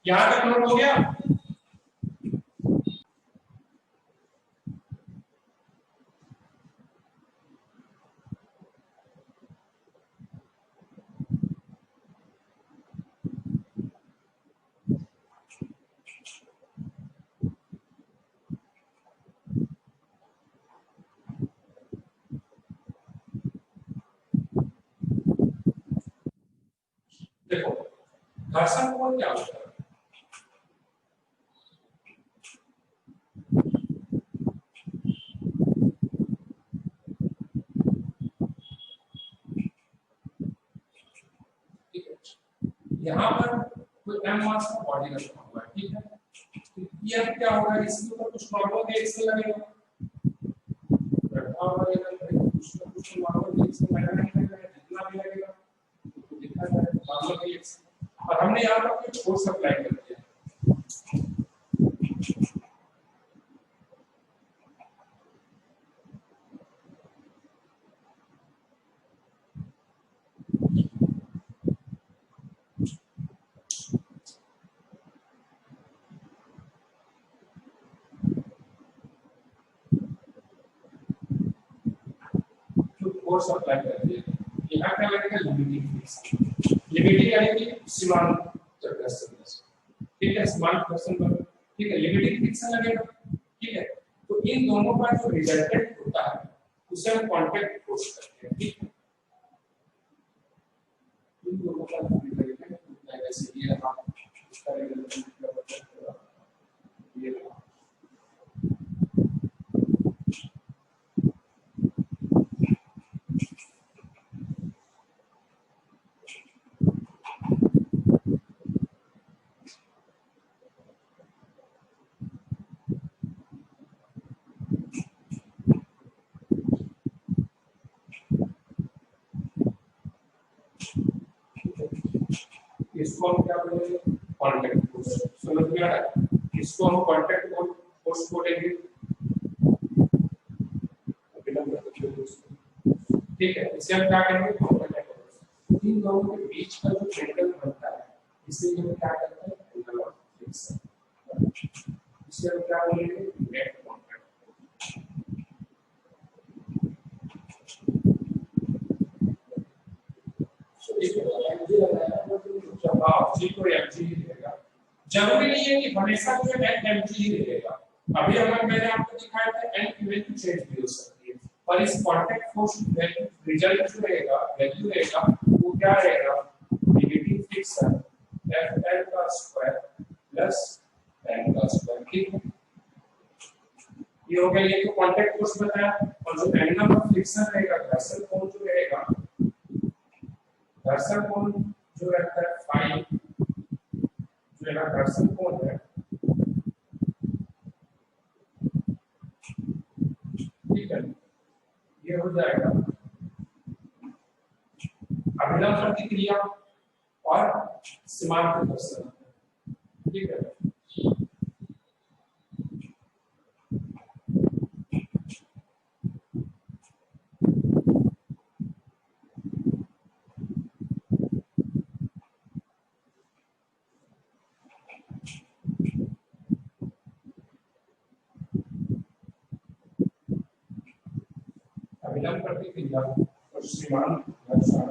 यहां तक नोट हो गया। देखो घर्षण कोण क्या होता है? ठीक है, यहाँ पर कोई m मास का बॉडी रखा हुआ है, ठीक है, तो ये अब क्या होगा, इसके ऊपर कुछ नॉर्मल वेग से लगेगा, रखा हुआ है कुछ ना कुछ नॉर्मल वेग से लगना ही लगेगा, जितना भी लगेगा तो दिखा जाएगा नॉर्मल वेग से। और हमने यहाँ पर कुछ फोर्स अप्लाई कर दिया, फोर्स अप्लाई कर दिया। यहाँ क्या लगेगा, लिमिटिंग फोर्स, लिमिटिंग यानी कि सीमांत घर्षण, ठीक है, सीमांत घर्षण पर, ठीक है, लिमिटिंग फ्रिक्शन लगेगा, ठीक है। तो इन दोनों का जो रिजल्टेंट होता है उसे हम कांटेक्ट फोर्स कहते हैं, ठीक है। इन दोनों का रिजल्टेंट होता है, जैसे ये रहा, इसका रिजल्टेंट क्या होता है, ये रहा, इसको हम क्या बोलेंगे, कांटेक्ट फोर्स। समझ में आ रहा है? इसको हम कांटेक्ट फोर्स बोलेंगे, ठीक है। इसे हम क्या करेंगे, कांटेक्ट फोर्स। इन दोनों के बीच का जो एंगल बनता है इसे हम क्या कहते हैं, एंगल ऑफ फ्रिक्शन। इसे हम क्या बोलेंगे, नेट कांटेक्ट। जरूरी नहीं है कि हमेशा जो है mg ही रहेगा। अभी अगर मैंने आपको दिखाया था n की वैल्यू चेंज भी हो सकती है, और इस कांटेक्ट फोर्स वैल्यू रिजल्ट जो रहेगा, वैल्यू रहेगा, वो क्या रहेगा, नेगेटिव फ्रिक्शन fl का स्क्वायर प्लस n का स्क्वायर, ठीक है। ये हो गया, ये तो कांटेक्ट फोर्स बताया। और जो एंगल ऑफ फ्रिक्शन रहेगा, घर्षण कोण जो रहेगा, घर्षण कोण जो रहता है फाई, जो है घर्षण कोण है, ठीक है, ये हो जाएगा अभिलंब प्रतिक्रिया और सीमांत घर्षण, ठीक है। अभिलंब प्रतिक्रिया और सीमांत घर्षण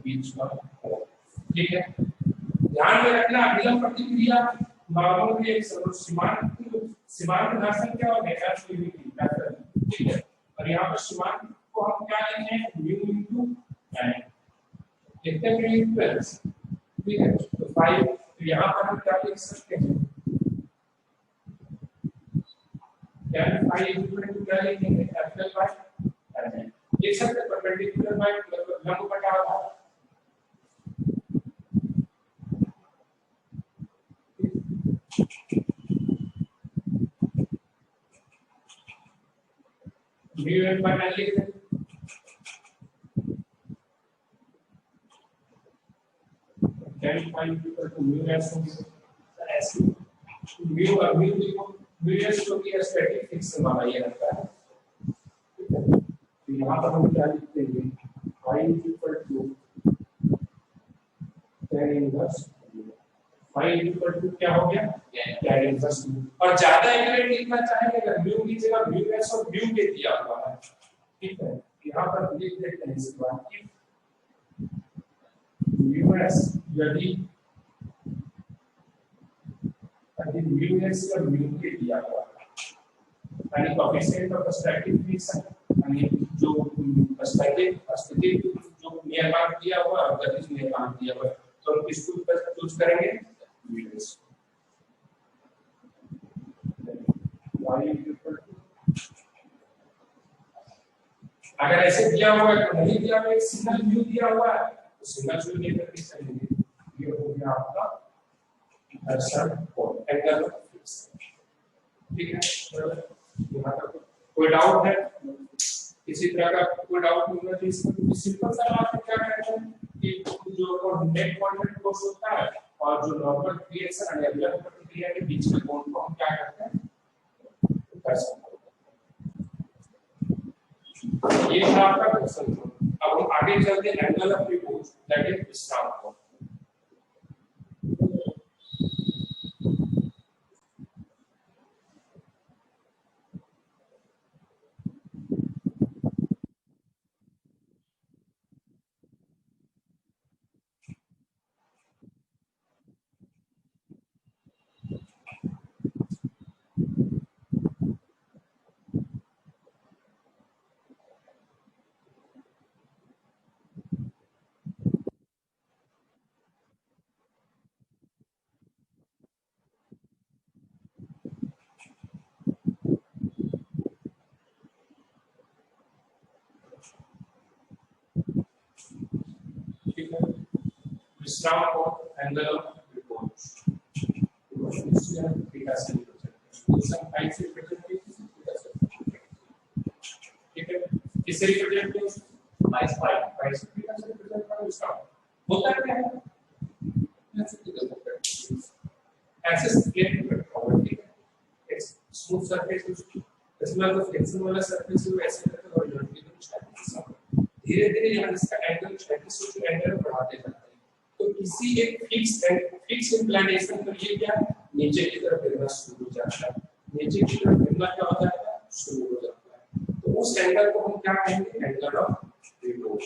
बीच का, ठीक है। ध्यान में रखना, अभिलंब प्रतिक्रिया नॉर्मल रिएक्शन और सीमांत घर्षण क्या होगा, ठीक है। और यहाँ पर सीमांत को हम क्या लेंगे, म्यू इनटू एन, देखते हैं इक्वल्स, ठीक है। तो 5, तो यहाँ पर हम क्या लिख सकते हैं, tan phi इक्वल टू क्या लिखेंगे, कैपिटल पाई एन, लिख सकते हैं परपेंडिकुलर बाय लंब बटा आधार, म्यू एन बाय एन लिखते हैं, tan phi equal to mu S, ऐसे म्यू लिखो, म्यू एस जो कि स्टैटिक फ्रिक्शन वाला ये रहता है, ठीक है। यहाँ पर हम क्या लिखते हैं, y equal to tan inverse, y equal to क्या हो गया, tan इनवर्स। और ज्यादा एक्यूरेट लिखना चाहेंगे अगर म्यू की जगह म्यू एस और म्यू के दिया हुआ है, ठीक है, यहाँ पर लिख देते हैं इस बात की म्यू एस यदि म्यू एस और म्यू के दिया हुआ है, यानी कोएफिशिएंट ऑफ स्टैटिक फ्रिक्शन, यानी जो स्टैटिक जो नियतांक दिया हुआ है और गतिज नियतांक दिया हुआ है, तो हम किसको चूज करेंगे, mu S. y equal to, अगर ऐसे दिया हुआ है तो नहीं दिया हुआ है, सिंगल म्यू दिया हुआ है तो सिंगल म्यू लेकर के चलेंगे। ये हो गया आपका घर्षण कोण, एंगल ऑफ फ्रिक्शन, ठीक है। यहाँ तक कोई डाउट है, किसी तरह का कोई डाउट नहीं होना चाहिए इसमें। सिंपल सा बात क्या कहते हैं कि जो नेट कांटेक्ट फोर्स होता है और जो नॉर्मल रिएक्शन और रेगुलर प्रतिक्रिया के बीच में कोण को हम क्या करते हैं, घर्षण। ये था आपका घर्षण कोण। अब हम आगे चलते हैं angle of report, that is विश्राम कोण। विश्राम कोण, एंगल ऑफ रिपोर्ट, थीटा से रिप्रेजेंट फाइव से रिप्रेजेंट, ठीक है। किससे रिप्रेजेंट फाइव से थीटा से रिप्रेजेंट कर विश्राम होता क्या है, ऐसे प्लेन रखा हुआ, ठीक है। एक स्मूथ सरफेस, इसमें तो फ्लेक्सिबल वाला सरफेस है, वैसे करके हॉरिजॉन्टली को धीरे-धीरे यहाँ इसका एंगल क्षैतिज से एंगल बढ़ाते जाते हैं। तो किसी एक फिक्स इंक्लिनेशन पर ये क्या नीचे की तरफ गिरना शुरू हो जाता है, नीचे की तरफ गिरना क्या हो जाता है, शुरू हो जाता है। तो उस एंगल को हम क्या कहेंगे, एंगल ऑफ रिपोर्ट,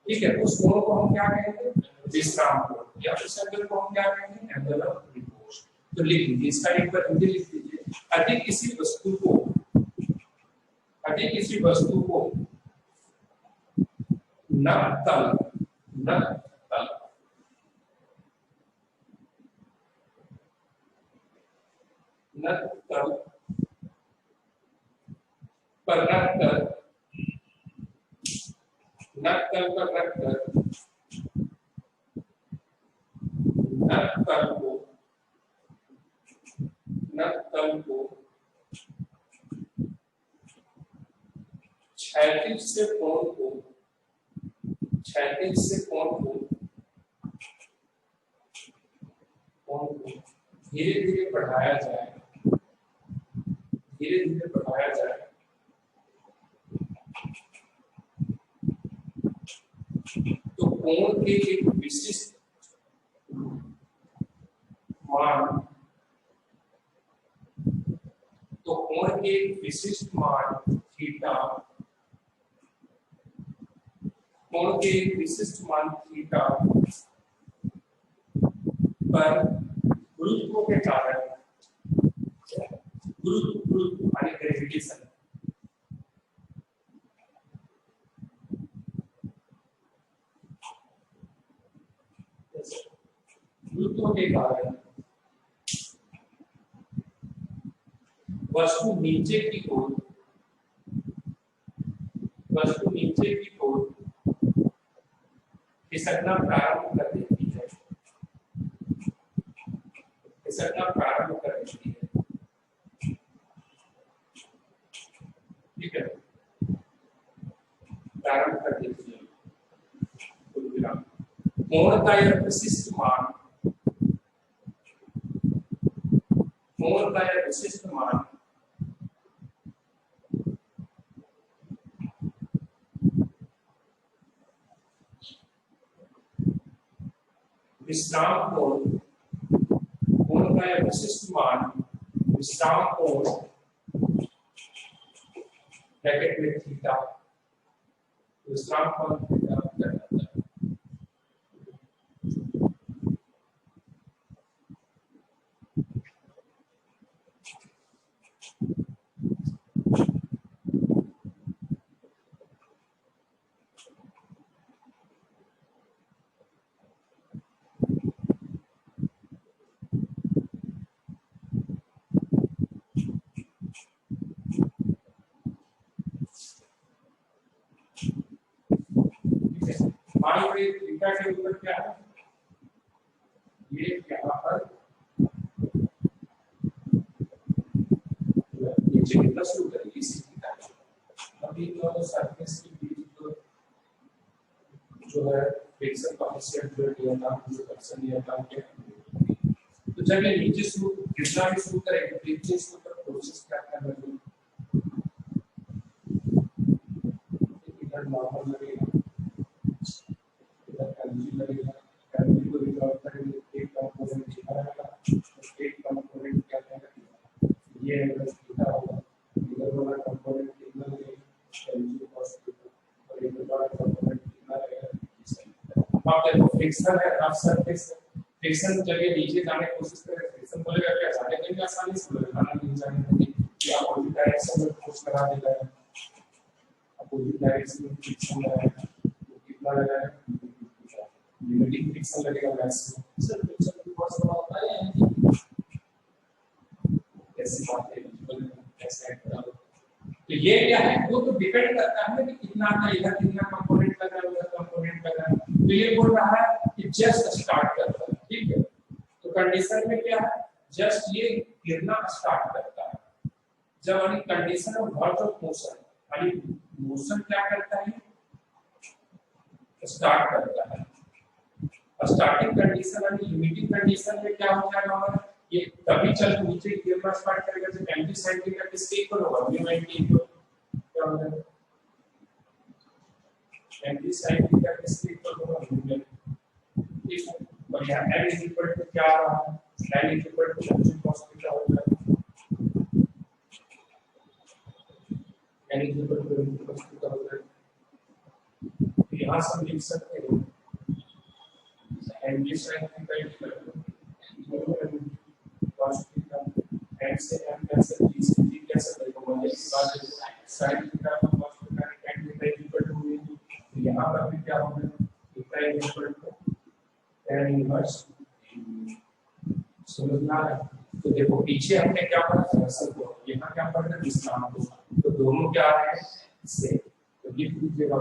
ठीक है। उस कोण को हम क्या कहेंगे, विश्राम कोण, या उस एंगल को हम क्या कहेंगे, एंगल ऑफ रिपोर्ट। तो लिख लीजिए इसका एक बार हिंदी लिख दीजिए। यदि किसी वस्तु को न तल पर रखकर नक्कल को क्षैतिज से कोण को धीरे-धीरे बढ़ाया जाए, तो कोण के एक विशिष्ट मान थीटा पर गुरुत्व के कारण गुरुत्व यानी ग्रेविटेशन, गुरुत्व के कारण वस्तु नीचे की ओर खिसकना प्रारंभ कर देती है, ठीक है, प्रारंभ कर देती है। कोण का यह विशिष्ट मान विश्राम कोण का विशिष्ट मान विश्राम कोण ब्रैकेट में थीटा विश्राम कोण थीटा थीटा के ऊपर क्या है ये यहाँ पर ये कितना शुरू करेगी इसी थीटा अभी तो सरफेस के बीच जो है फ्रिक्शन कोएफिशिएंट जो दिया था जो पर्सन दिया था तो जब ये नीचे शुरू गिरना भी शुरू करेगा तो नीचे इसके ऊपर प्रोसेस क्या करना है इधर नॉर्मल लगेगा लगेगा एनर्जी को रिजॉल्व करेंगे एक कंपोनेंट दिखाएगा एक कंपोनेंट क्या कहेगा ये अगर थीटा होगा इधर वाला कंपोनेंट कितना लगेगा एनर्जी कॉस्ट और इधर वाला कंपोनेंट कितना लगेगा अब देखो फ्रिक्शन है अब सरफेस फ्रिक्शन जब ये नीचे जाने की कोशिश करे फ्रिक्शन बोलेगा क्या जाने देंगे आसानी से बोलेगा ना नहीं जाने देंगे कि अपोजिट डायरेक्शन में फोर्स लगा देगा अपोजिट डायरेक्शन में फ्रिक्शन लगाएगा तो कितना लगाएगा लिमिटिंग फ्रिक्शन लगेगा मैक्सिमम सर फ्रिक्शन की फोर्स का होता है ऐसी बात है ऐसे तो ये क्या है वो तो डिपेंड करता है कि कितना का इधर कितना कंपोनेंट लगा है उधर कंपोनेंट लगा है तो ये बोल रहा है कि जस्ट स्टार्ट करता है ठीक है तो कंडीशन में क्या है जस्ट ये गिरना स्टार्ट करता है जब यानी condition of work of motion यानी मोशन क्या करता है स्टार्ट करता है स्टार्टिंग कंडीशन यानी लिमिटिंग कंडीशन में क्या हो जाएगा हमारा ये तभी चल नीचे गिरना स्टार्ट करेगा जब 90 सेंटीमीटर किसके इक्वल होगा v90 इक्वल क्या होगा 90 सेंटीमीटर किसके इक्वल होगा v90 ठीक है और यहां n इज इक्वल टू क्या आ रहा है n is equal to tension cos theta होगा n is equal to cos theta होगा यहां से लिख सकते हैं n sin theta equal to cos theta n से m कैसे g से g कैसे लिखोगे इस बात sin थीटा को cos theta n theta equal to तो यहां पर भी क्या होगा theta equal to tan inverse समझना है तो देखो पीछे हमने क्या पढ़ा सरसल को यहां क्या पढ़ा विश्राम को तो दोनों क्या आ रहे हैं से तो ये पूछेगा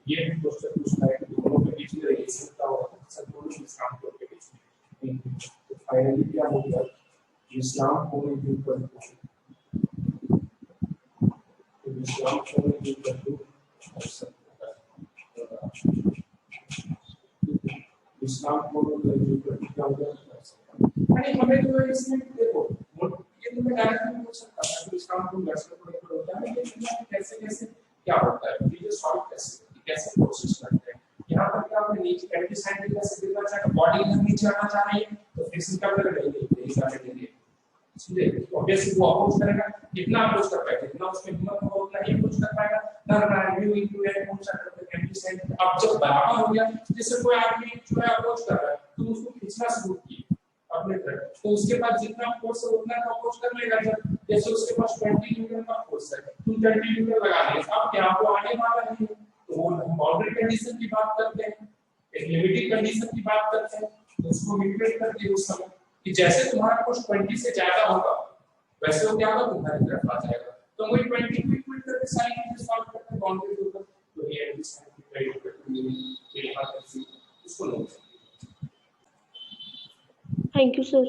ये भी क्वेश्चन पूछता है कि दोनों के बीच में रिलेशन क्या होगा सब दोनों विश्राम को के बीच में तो फाइनली क्या होगा विश्राम को में इक्वल टू विश्राम को में इक्वल टू विश्राम को में इक्वल टू क्या होगा अरे हमें तो इसमें देखो ये तो मैं डायरेक्टली पूछ सकता हूं विश्राम को वर्षों को इक्वल होता है लेकिन कैसे कैसे क्या होता है ये सॉल्व कैसे प्रोसेस करते हैं यहां पर क्या आपने नीचे 90 सेंटीमीटर से गिरना चाहे बॉडी इधर नीचे आना चाह रही है तो फिक्सिंग का कर नहीं जाने देंगे इसलिए ऑब्वियसली वो अपोज करेगा कितना अपोज कर पाएगा कितना उसमें हिम्मत होगा उतना ही अपोज कर पाएगा ना यू इनटू एन पहुंच सकते हैं 90 सेंटीमीटर अब जब बराबर हो गया जैसे कोई आदमी जो है अपोज कर रहा है तो उसको खींचना शुरू किया अपने तरफ तो उसके बाद जितना फोर्स है उतना का अपोज कर लेगा जब जैसे उसके पास 20 न्यूटन का फोर्स है तुम 20 न्यूटन लगा दिए अब यहां को आने वाला नहीं है तो वो हम बाउंड्री कंडीशन की बात करते हैं एक लिमिटिंग कंडीशन की बात करते हैं तो उसको मिटिगेट करके उस समय कि जैसे तुम्हारा फोर्स 20 से ज्यादा होगा वैसे वो क्या होगा तुम्हारी तरफ आ जाएगा तो वही 20 को इक्वल करके सारी चीजें सॉल्व करते हैं बाउंड्री के ऊपर तो ये एंटी साइन की ट्राई करके यहां तक इसको लो थैंक यू सर।